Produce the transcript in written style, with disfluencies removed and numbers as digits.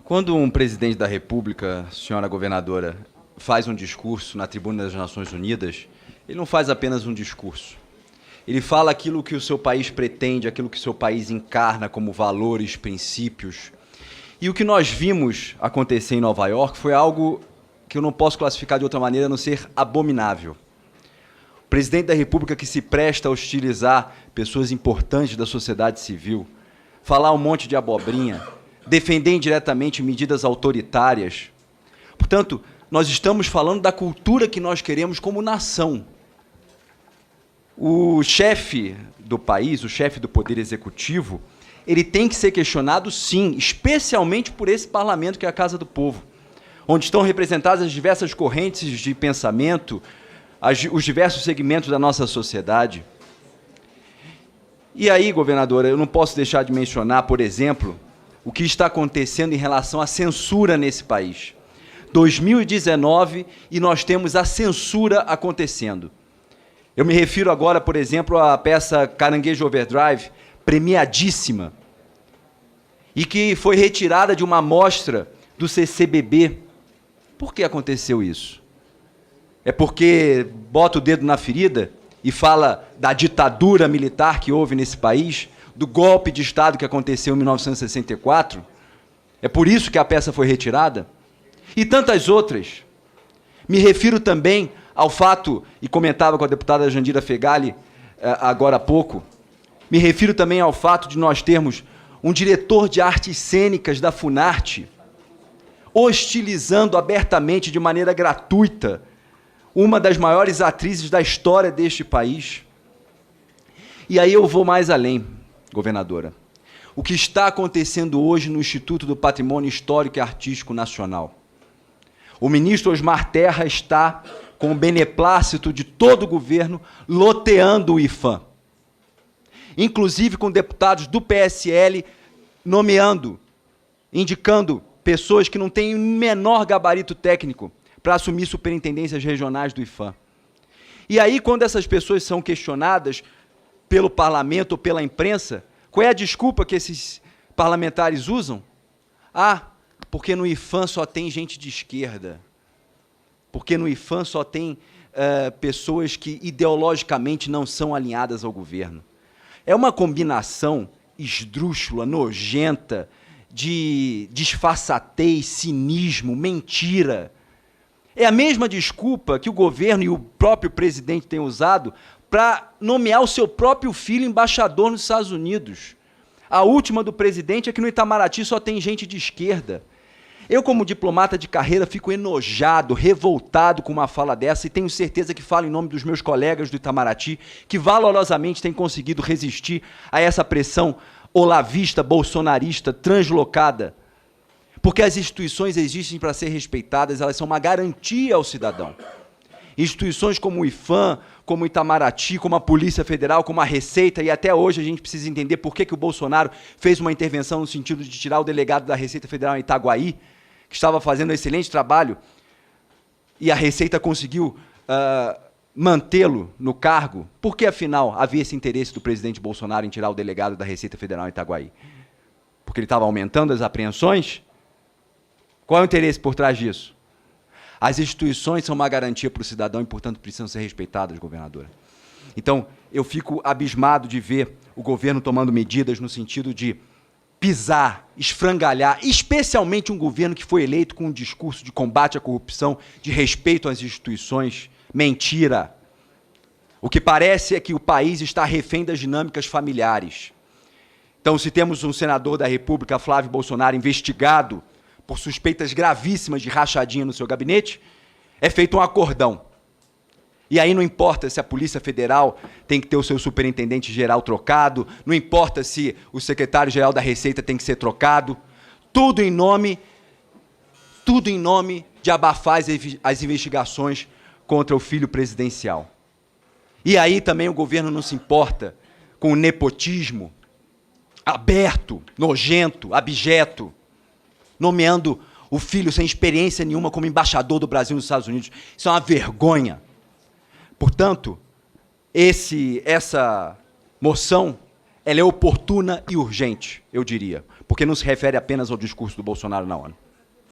Quando um presidente da República, senhora governadora, faz um discurso na tribuna das Nações Unidas, ele não faz apenas um discurso. Ele fala aquilo que o seu país pretende, aquilo que o seu país encarna como valores, princípios. E o que nós vimos acontecer em Nova York foi algo que eu não posso classificar de outra maneira a não ser abominável. O presidente da República que se presta a hostilizar pessoas importantes da sociedade civil, falar um monte de abobrinha, defender indiretamente medidas autoritárias. Portanto, nós estamos falando da cultura que nós queremos como nação. O chefe do país, o chefe do Poder Executivo, ele tem que ser questionado, sim, especialmente por esse parlamento que é a Casa do Povo, onde estão representadas as diversas correntes de pensamento, os diversos segmentos da nossa sociedade. E aí, governadora, eu não posso deixar de mencionar, por exemplo, o que está acontecendo em relação à censura nesse país. 2019 e nós temos a censura acontecendo. Eu me refiro agora, por exemplo, à peça Caranguejo Overdrive, premiadíssima, e que foi retirada de uma mostra do CCBB. Por que aconteceu isso? É porque bota o dedo na ferida e fala da ditadura militar que houve nesse país, do golpe de Estado que aconteceu em 1964? É por isso que a peça foi retirada? E tantas outras. Me refiro também ao fato, e comentava com a deputada Jandira Fegali agora há pouco, me refiro também ao fato de nós termos um diretor de artes cênicas da Funarte hostilizando abertamente, de maneira gratuita, uma das maiores atrizes da história deste país. E aí eu vou mais além, governadora. O que está acontecendo hoje no Instituto do Patrimônio Histórico e Artístico Nacional? O ministro Osmar Terra está, com o beneplácito de todo o governo, loteando o IPHAN. Inclusive com deputados do PSL nomeando, indicando pessoas que não têm o menor gabarito técnico para assumir superintendências regionais do IPHAN. E aí, quando essas pessoas são questionadas pelo parlamento ou pela imprensa, qual é a desculpa que esses parlamentares usam? Ah, porque no IPHAN só tem gente de esquerda. Porque no IPHAN só tem pessoas que ideologicamente não são alinhadas ao governo. É uma combinação esdrúxula, nojenta, de disfarçatez, cinismo, mentira. É a mesma desculpa que o governo e o próprio presidente têm usado para nomear o seu próprio filho embaixador nos Estados Unidos. A última do presidente é que no Itamaraty só tem gente de esquerda. Eu, como diplomata de carreira, fico enojado, revoltado com uma fala dessa e tenho certeza que falo em nome dos meus colegas do Itamaraty, que valorosamente têm conseguido resistir a essa pressão olavista, bolsonarista, translocada. Porque as instituições existem para ser respeitadas, elas são uma garantia ao cidadão. Instituições como o IPHAN, como o Itamaraty, como a Polícia Federal, como a Receita, e até hoje a gente precisa entender por que o Bolsonaro fez uma intervenção no sentido de tirar o delegado da Receita Federal em Itaguaí, que estava fazendo um excelente trabalho, e a Receita conseguiu mantê-lo no cargo. Por que, afinal, havia esse interesse do presidente Bolsonaro em tirar o delegado da Receita Federal em Itaguaí? Porque ele estava aumentando as apreensões? Qual é o interesse por trás disso? As instituições são uma garantia para o cidadão e, portanto, precisam ser respeitadas, governadora. Então, eu fico abismado de ver o governo tomando medidas no sentido de pisar, esfrangalhar, especialmente um governo que foi eleito com um discurso de combate à corrupção, de respeito às instituições. Mentira. O que parece é que o país está refém das dinâmicas familiares. Então, se temos um senador da República, Flávio Bolsonaro, investigado por suspeitas gravíssimas de rachadinha no seu gabinete, é feito um acordão. E aí não importa se a Polícia Federal tem que ter o seu superintendente-geral trocado, não importa se o secretário-geral da Receita tem que ser trocado, tudo em nome de abafar as investigações contra o filho presidencial. E aí também o governo não se importa com o nepotismo aberto, nojento, abjeto, nomeando o filho sem experiência nenhuma como embaixador do Brasil nos Estados Unidos. Isso é uma vergonha. Portanto, essa moção ela é oportuna e urgente, eu diria, porque não se refere apenas ao discurso do Bolsonaro na ONU.